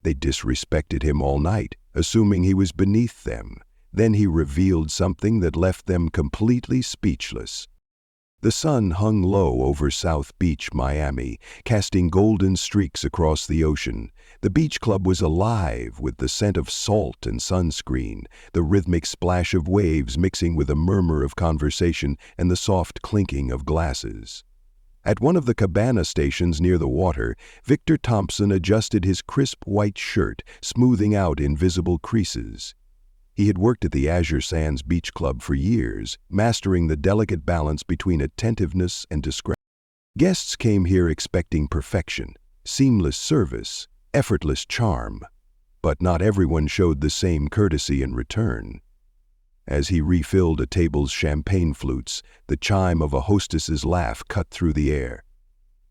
They disrespected him all night, assuming he was beneath them. Then he revealed something that left them completely speechless. The sun hung low over South Beach, Miami, casting golden streaks across the ocean. The beach club was alive with the scent of salt and sunscreen, the rhythmic splash of waves mixing with a murmur of conversation and the soft clinking of glasses. At one of the cabana stations near the water, Victor Thompson adjusted his crisp white shirt, smoothing out invisible creases. He had worked at the Azure Sands Beach Club for years, mastering the delicate balance between attentiveness and discretion. Guests came here expecting perfection, seamless service, effortless charm. But not everyone showed the same courtesy in return. As he refilled a table's champagne flutes, the chime of a hostess's laugh cut through the air.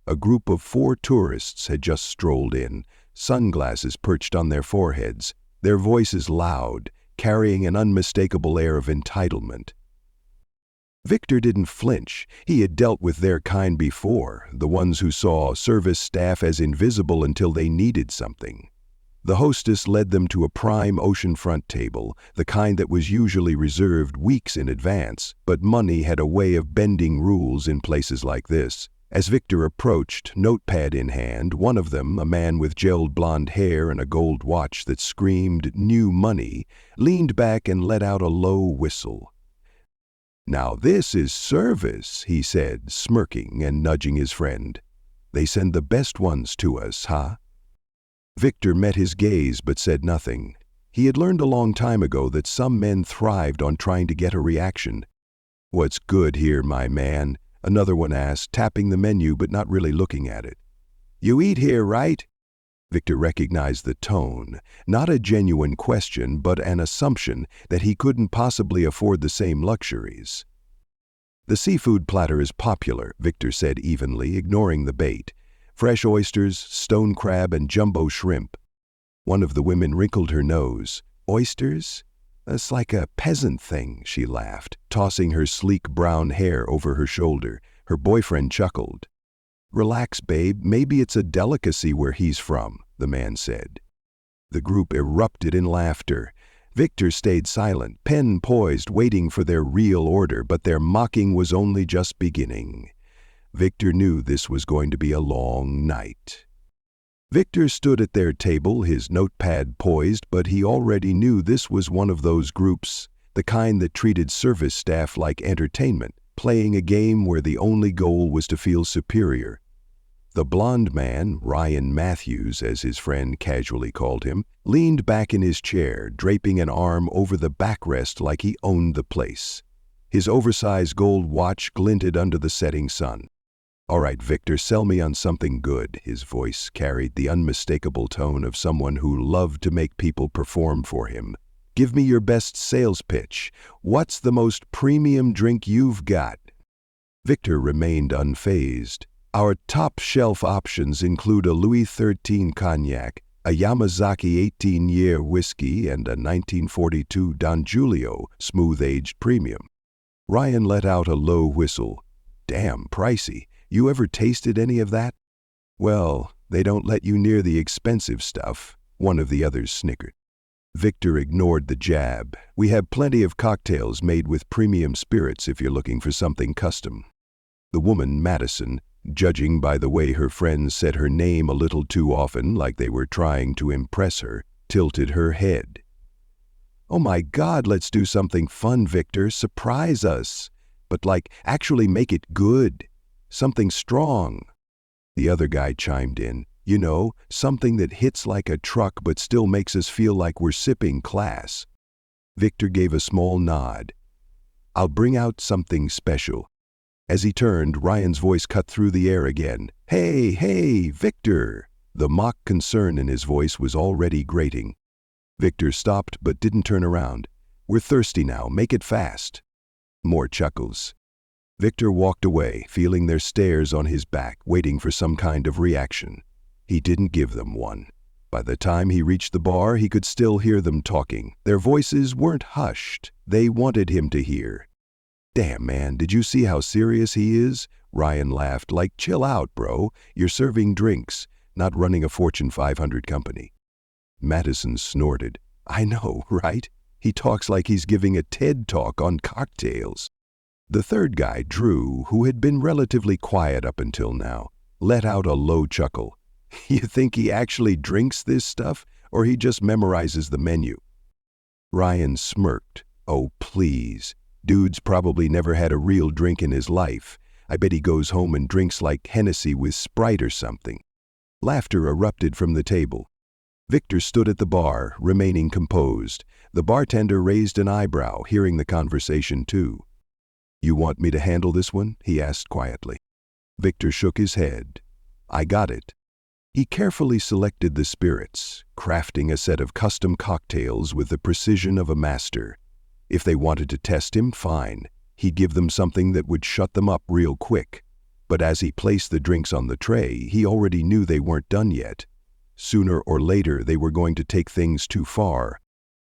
A group of 4 tourists had just strolled in, sunglasses perched on their foreheads, their voices loud, carrying an unmistakable air of entitlement. Victor didn't flinch. He had dealt with their kind before, the ones who saw service staff as invisible until they needed something. The hostess led them to a prime oceanfront table, the kind that was usually reserved weeks in advance, but money had a way of bending rules in places like this. As Victor approached, notepad in hand, one of them, a man with gelled blonde hair and a gold watch that screamed "new money," leaned back and let out a low whistle. "Now this is service," he said, smirking and nudging his friend. "They send the best ones to us, huh?" Victor met his gaze but said nothing. He had learned a long time ago that some men thrived on trying to get a reaction. "What's good here, my man?" Another one asked, tapping the menu but not really looking at it. "You eat here, right?" Victor recognized the tone, not a genuine question but an assumption that he couldn't possibly afford the same luxuries. "The seafood platter is popular," Victor said evenly, ignoring the bait. "Fresh oysters, stone crab, and jumbo shrimp." One of the women wrinkled her nose. "Oysters? That's like a peasant thing," she laughed, tossing her sleek brown hair over her shoulder. Her boyfriend chuckled. "Relax, babe, maybe it's a delicacy where he's from," the man said. The group erupted in laughter. Victor stayed silent, pen poised, waiting for their real order, but their mocking was only just beginning. Victor knew this was going to be a long night. Victor stood at their table, his notepad poised, but he already knew this was one of those groups, the kind that treated service staff like entertainment, playing a game where the only goal was to feel superior. The blond man, Ryan Matthews, as his friend casually called him, leaned back in his chair, draping an arm over the backrest like he owned the place. His oversized gold watch glinted under the setting sun. "All right, Victor, sell me on something good." His voice carried the unmistakable tone of someone who loved to make people perform for him. "Give me your best sales pitch. What's the most premium drink you've got?" Victor remained unfazed. "Our top-shelf options include a Louis XIII cognac, a Yamazaki 18-year whiskey, and a 1942 Don Julio smooth-aged premium." Ryan let out a low whistle. "Damn pricey. You ever tasted any of that?" "Well, they don't let you near the expensive stuff," one of the others snickered. Victor ignored the jab. "We have plenty of cocktails made with premium spirits if you're looking for something custom." The woman, Madison, judging by the way her friends said her name a little too often, like they were trying to impress her, tilted her head. "Oh my God, let's do something fun, Victor. Surprise us. But actually make it good. Something strong." The other guy chimed in. "You know, something that hits like a truck but still makes us feel like we're sipping class." Victor gave a small nod. "I'll bring out something special." As he turned, Ryan's voice cut through the air again. Hey, Victor!" The mock concern in his voice was already grating. Victor stopped but didn't turn around. "We're thirsty now. Make it fast." More chuckles. Victor walked away, feeling their stares on his back, waiting for some kind of reaction. He didn't give them one. By the time he reached the bar, he could still hear them talking. Their voices weren't hushed. They wanted him to hear. "Damn, man, did you see how serious he is?" Ryan laughed. "Chill out, bro. You're serving drinks, not running a Fortune 500 company." Madison snorted. I know, right? He talks like he's giving a TED talk on cocktails. The third guy, Drew, who had been relatively quiet up until now, let out a low chuckle. You think he actually drinks this stuff, or he just memorizes the menu? Ryan smirked. Oh, please. Dude's probably never had a real drink in his life. I bet he goes home and drinks like Hennessy with Sprite or something. Laughter erupted from the table. Victor stood at the bar, remaining composed. The bartender raised an eyebrow, hearing the conversation too. You want me to handle this one? He asked quietly. Victor shook his head. I got it. He carefully selected the spirits, crafting a set of custom cocktails with the precision of a master. If they wanted to test him, fine. He'd give them something that would shut them up real quick. But as he placed the drinks on the tray, he already knew they weren't done yet. Sooner or later, they were going to take things too far.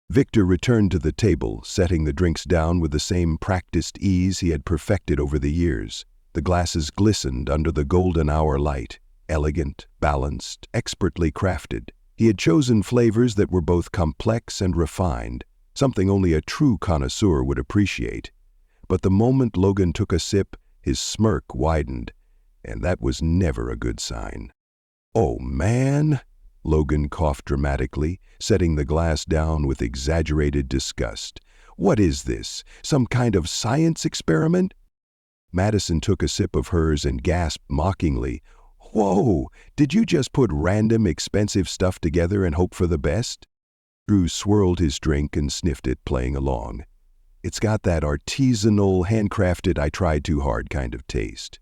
Victor returned to the table, setting the drinks down with the same practiced ease he had perfected over the years. The glasses glistened under the golden hour light. Elegant, balanced, expertly crafted. He had chosen flavors that were both complex and refined, something only a true connoisseur would appreciate. But the moment Logan took a sip, his smirk widened, and that was never a good sign. Oh, man! Logan coughed dramatically, setting the glass down with exaggerated disgust. What is this? Some kind of science experiment? Madison took a sip of hers and gasped mockingly, Whoa! Did you just put random, expensive stuff together and hope for the best? Drew swirled his drink and sniffed it, playing along. It's got that artisanal, handcrafted, I tried too hard kind of taste.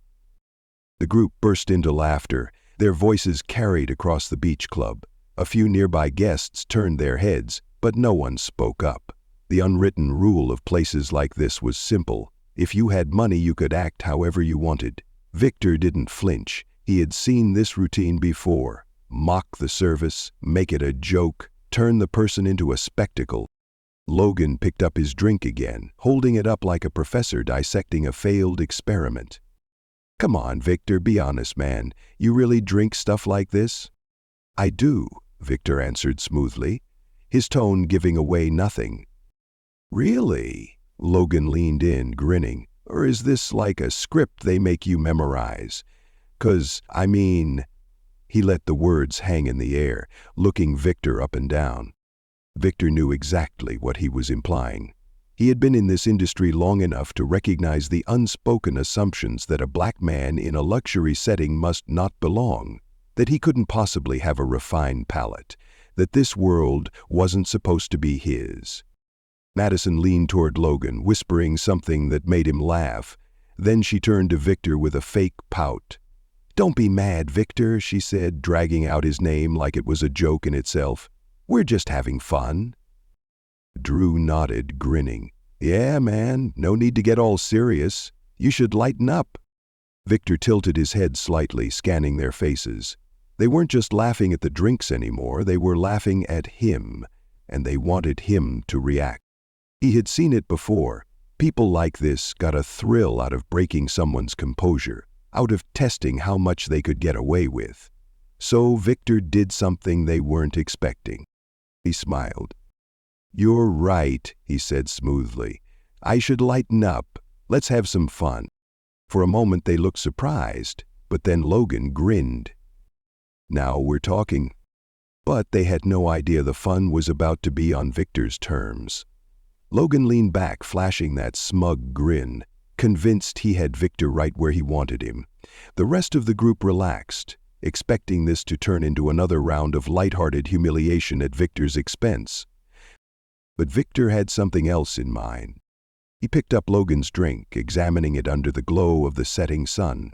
The group burst into laughter. Their voices carried across the beach club. A few nearby guests turned their heads, but no one spoke up. The unwritten rule of places like this was simple. If you had money, you could act however you wanted. Victor didn't flinch. He had seen this routine before. Mock the service, make it a joke, turn the person into a spectacle. Logan picked up his drink again, holding it up like a professor dissecting a failed experiment. Come on, Victor, be honest, man. You really drink stuff like this? I do, Victor answered smoothly, his tone giving away nothing. Really? Logan leaned in, grinning. Or is this like a script they make you memorize? 'Cause, I mean... He let the words hang in the air, looking Victor up and down. Victor knew exactly what he was implying. He had been in this industry long enough to recognize the unspoken assumptions that a black man in a luxury setting must not belong, that he couldn't possibly have a refined palate, that this world wasn't supposed to be his. Madison leaned toward Logan, whispering something that made him laugh. Then she turned to Victor with a fake pout. Don't be mad, Victor, she said, dragging out his name like it was a joke in itself. We're just having fun. Drew nodded, grinning. Yeah, man, no need to get all serious. You should lighten up. Victor tilted his head slightly, scanning their faces. They weren't just laughing at the drinks anymore, they were laughing at him, and they wanted him to react. He had seen it before. People like this got a thrill out of breaking someone's composure, out of testing how much they could get away with. So Victor did something they weren't expecting. He smiled. You're right, he said smoothly. I should lighten up. Let's have some fun. For a moment they looked surprised, but then Logan grinned. Now we're talking. But they had no idea the fun was about to be on Victor's terms. Logan leaned back, flashing that smug grin, convinced he had Victor right where he wanted him. The rest of the group relaxed, expecting this to turn into another round of lighthearted humiliation at Victor's expense. But Victor had something else in mind. He picked up Logan's drink, examining it under the glow of the setting sun.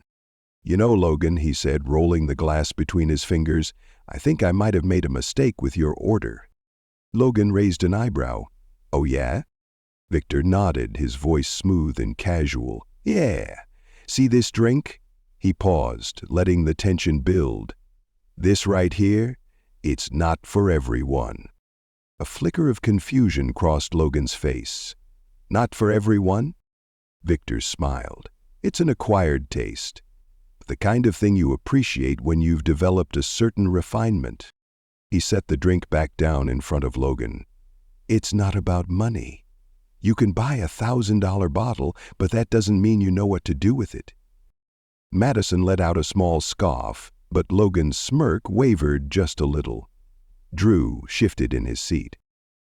You know, Logan, he said, rolling the glass between his fingers, I think I might have made a mistake with your order. Logan raised an eyebrow. Oh, yeah? Victor nodded, his voice smooth and casual. Yeah. See this drink? He paused, letting the tension build. This right here? It's not for everyone. A flicker of confusion crossed Logan's face. Not for everyone? Victor smiled. It's an acquired taste. The kind of thing you appreciate when you've developed a certain refinement. He set the drink back down in front of Logan. It's not about money. You can buy $1,000 bottle, but that doesn't mean you know what to do with it. Madison let out a small scoff, but Logan's smirk wavered just a little. Drew shifted in his seat.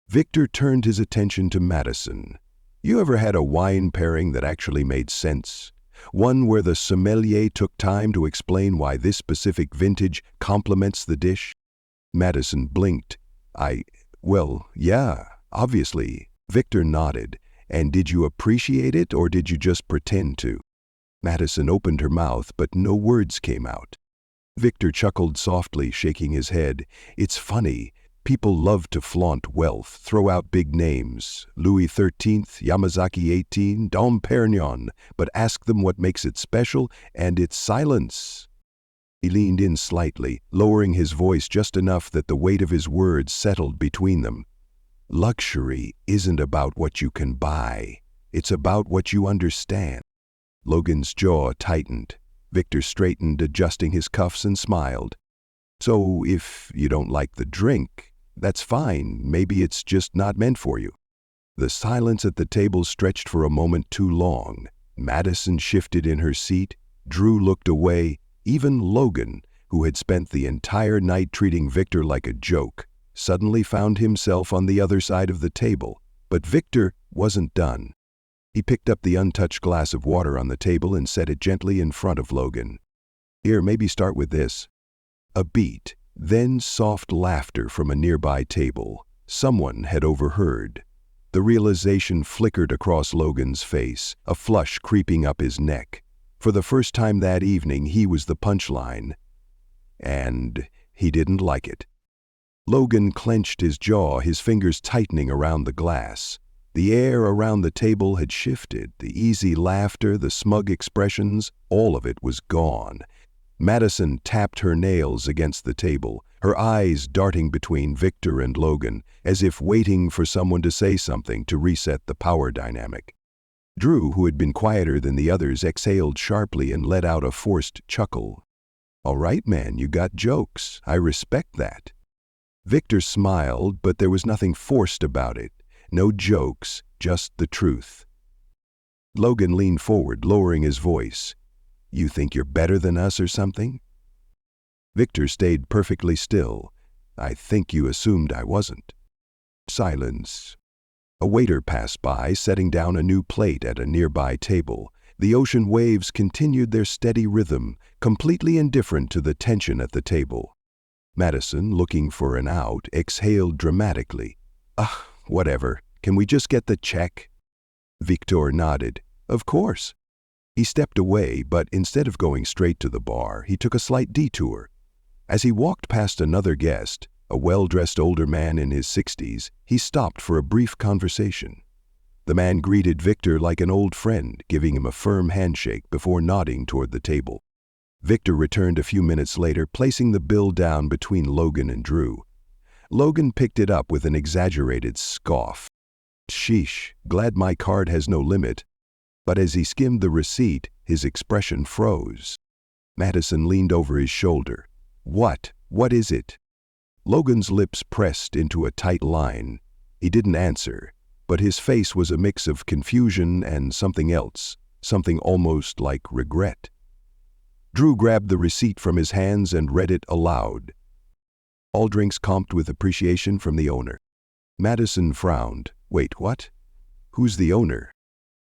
Victor turned his attention to Madison. You ever had a wine pairing that actually made sense? One where the sommelier took time to explain why this specific vintage complements the dish? Madison blinked. Well, yeah, obviously. Victor nodded. And did you appreciate it, or did you just pretend to? Madison opened her mouth, but no words came out. Victor chuckled softly, shaking his head. It's funny. People love to flaunt wealth, throw out big names. Louis XIII, Yamazaki 18, Dom Perignon. But ask them what makes it special, and it's silence. He leaned in slightly, lowering his voice just enough that the weight of his words settled between them. Luxury isn't about what you can buy. It's about what you understand. Logan's jaw tightened. Victor straightened, adjusting his cuffs, and smiled. So if you don't like the drink, that's fine. Maybe it's just not meant for you. The silence at the table stretched for a moment too long. Madison shifted in her seat. Drew looked away. Even Logan, who had spent the entire night treating Victor like a joke, suddenly found himself on the other side of the table. But Victor wasn't done. He picked up the untouched glass of water on the table and set it gently in front of Logan. Here, maybe start with this. A beat, then soft laughter from a nearby table. Someone had overheard. The realization flickered across Logan's face, a flush creeping up his neck. For the first time that evening, he was the punchline. And he didn't like it. Logan clenched his jaw, his fingers tightening around the glass. The air around the table had shifted. The easy laughter, the smug expressions, all of it was gone. Madison tapped her nails against the table, her eyes darting between Victor and Logan, as if waiting for someone to say something to reset the power dynamic. Drew, who had been quieter than the others, exhaled sharply and let out a forced chuckle. All right, man, you got jokes. I respect that. Victor smiled, but there was nothing forced about it. No jokes, just the truth. Logan leaned forward, lowering his voice. You think you're better than us or something? Victor stayed perfectly still. I think you assumed I wasn't. Silence. A waiter passed by, setting down a new plate at a nearby table. The ocean waves continued their steady rhythm, completely indifferent to the tension at the table. Madison, looking for an out, exhaled dramatically. Whatever. Can we just get the check? Victor nodded. Of course. He stepped away, but instead of going straight to the bar, he took a slight detour. As he walked past another guest, a well-dressed older man in his 60s, he stopped for a brief conversation. The man greeted Victor like an old friend, giving him a firm handshake before nodding toward the table. Victor returned a few minutes later, placing the bill down between Logan and Drew. Logan picked it up with an exaggerated scoff. Sheesh, glad my card has no limit. But as he skimmed the receipt, his expression froze. Madison leaned over his shoulder. What is it? Logan's lips pressed into a tight line. He didn't answer, but his face was a mix of confusion and something else, something almost like regret. Drew grabbed the receipt from his hands and read it aloud. All drinks comped with appreciation from the owner. Madison frowned. Wait, what? Who's the owner?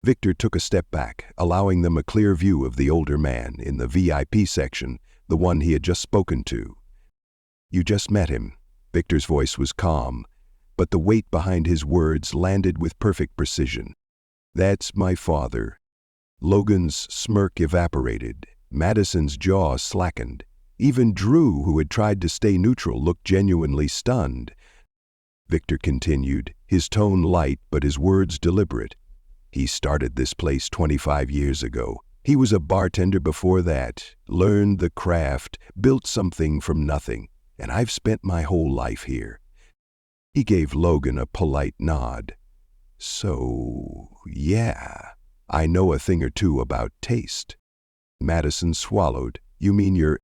Victor took a step back, allowing them a clear view of the older man in the VIP section, the one he had just spoken to. You just met him. Victor's voice was calm, but the weight behind his words landed with perfect precision. That's my father. Logan's smirk evaporated. Madison's jaw slackened. Even Drew, who had tried to stay neutral, looked genuinely stunned. Victor continued, his tone light but his words deliberate. He started this place 25 years ago. He was a bartender before that, learned the craft, built something from nothing, and I've spent my whole life here. He gave Logan a polite nod. So, yeah, I know a thing or two about taste. Madison swallowed. You mean you're...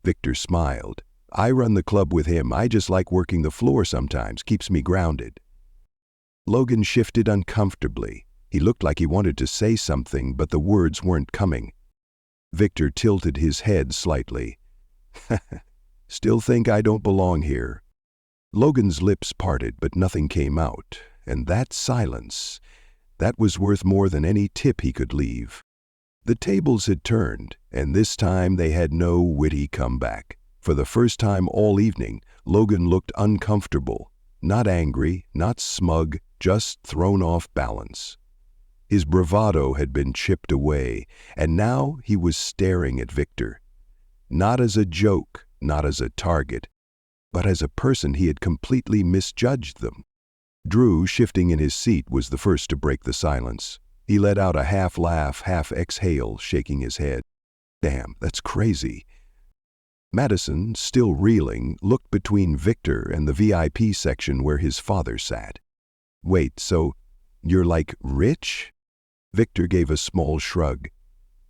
Victor smiled. I run the club with him. I just like working the floor sometimes, keeps me grounded. Logan shifted uncomfortably. He looked like he wanted to say something, but the words weren't coming. Victor tilted his head slightly. Still think I don't belong here? Logan's lips parted, but nothing came out, and that silence, that was worth more than any tip he could leave. The tables had turned, and this time they had no witty comeback. For the first time all evening, Logan looked uncomfortable, not angry, not smug, just thrown off balance. His bravado had been chipped away, and now he was staring at Victor. Not as a joke, not as a target, but as a person he had completely misjudged them. Drew, shifting in his seat, was the first to break the silence. He let out a half-laugh, half-exhale, shaking his head. Damn, that's crazy. Madison, still reeling, looked between Victor and the VIP section where his father sat. Wait, so you're like rich? Victor gave a small shrug.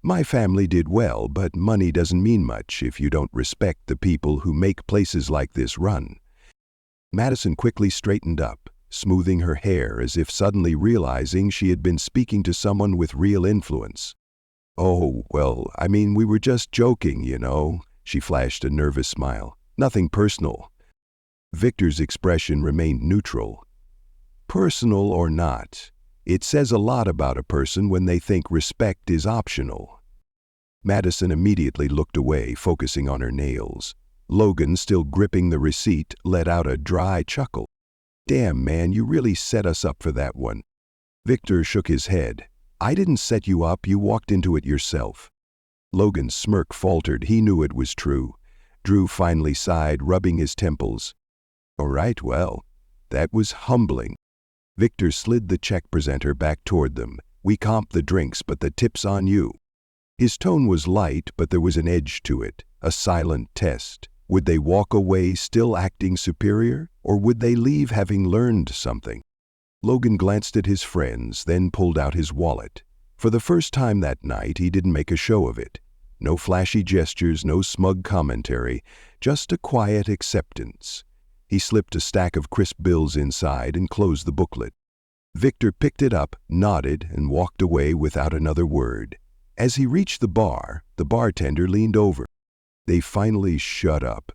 My family did well, but money doesn't mean much if you don't respect the people who make places like this run. Madison quickly straightened up, smoothing her hair as if suddenly realizing she had been speaking to someone with real influence. Oh, well, I mean, we were just joking, you know. She flashed a nervous smile. Nothing personal. Victor's expression remained neutral. Personal or not, it says a lot about a person when they think respect is optional. Madison immediately looked away, focusing on her nails. Logan, still gripping the receipt, let out a dry chuckle. Damn, man, you really set us up for that one. Victor shook his head. I didn't set you up, you walked into it yourself. Logan's smirk faltered. He knew it was true. Drew finally sighed, rubbing his temples. All right, well, that was humbling. Victor slid the check presenter back toward them. We comp the drinks, but the tip's on you. His tone was light, but there was an edge to it, a silent test. Would they walk away still acting superior, or would they leave having learned something? Logan glanced at his friends, then pulled out his wallet. For the first time that night, he didn't make a show of it. No flashy gestures, no smug commentary, just a quiet acceptance. He slipped a stack of crisp bills inside and closed the booklet. Victor picked it up, nodded, and walked away without another word. As he reached the bar, the bartender leaned over. They finally shut up.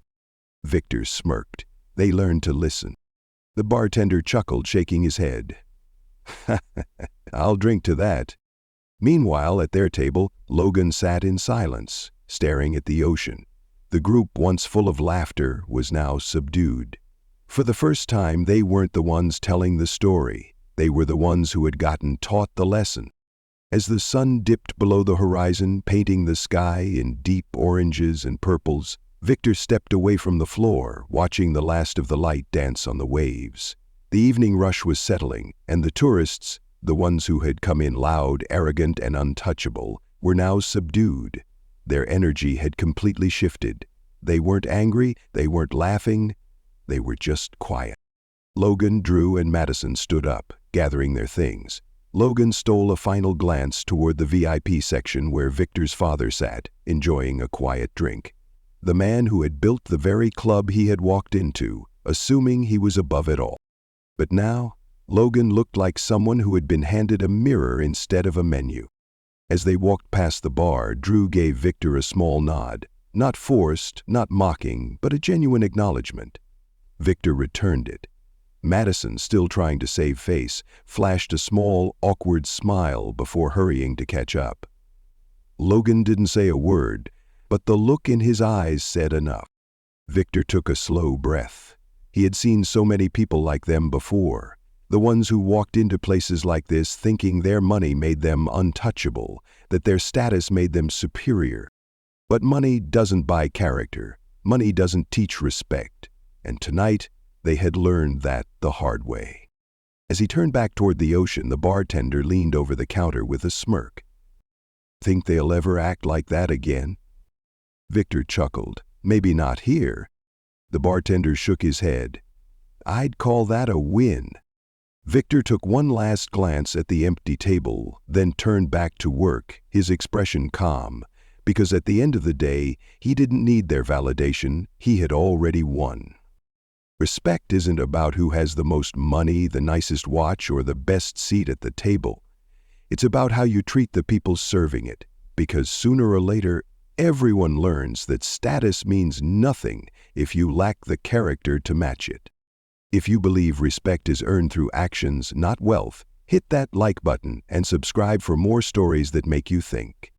Victor smirked. They learned to listen. The bartender chuckled, shaking his head. I'll drink to that. Meanwhile, at their table, Logan sat in silence, staring at the ocean. The group, once full of laughter, was now subdued. For the first time, they weren't the ones telling the story. They were the ones who had gotten taught the lesson. As the sun dipped below the horizon, painting the sky in deep oranges and purples, Victor stepped away from the floor, watching the last of the light dance on the waves. The evening rush was settling, and the tourists, the ones who had come in loud, arrogant, and untouchable, were now subdued. Their energy had completely shifted. They weren't angry, they weren't laughing, they were just quiet. Logan, Drew, and Madison stood up, gathering their things. Logan stole a final glance toward the VIP section where Victor's father sat, enjoying a quiet drink. The man who had built the very club he had walked into, assuming he was above it all. But now, Logan looked like someone who had been handed a mirror instead of a menu. As they walked past the bar, Drew gave Victor a small nod. Not forced, not mocking, but a genuine acknowledgement. Victor returned it. Madison, still trying to save face, flashed a small, awkward smile before hurrying to catch up. Logan didn't say a word, but the look in his eyes said enough. Victor took a slow breath. He had seen so many people like them before. The ones who walked into places like this thinking their money made them untouchable, that their status made them superior. But money doesn't buy character. Money doesn't teach respect. And tonight, they had learned that the hard way. As he turned back toward the ocean, the bartender leaned over the counter with a smirk. Think they'll ever act like that again? Victor chuckled. Maybe not here. The bartender shook his head. I'd call that a win. Victor took one last glance at the empty table, then turned back to work, his expression calm. because at the end of the day, he didn't need their validation, he had already won. Respect isn't about who has the most money, the nicest watch, or the best seat at the table. It's about how you treat the people serving it, because sooner or later, everyone learns that status means nothing if you lack the character to match it. If you believe respect is earned through actions, not wealth, hit that like button and subscribe for more stories that make you think.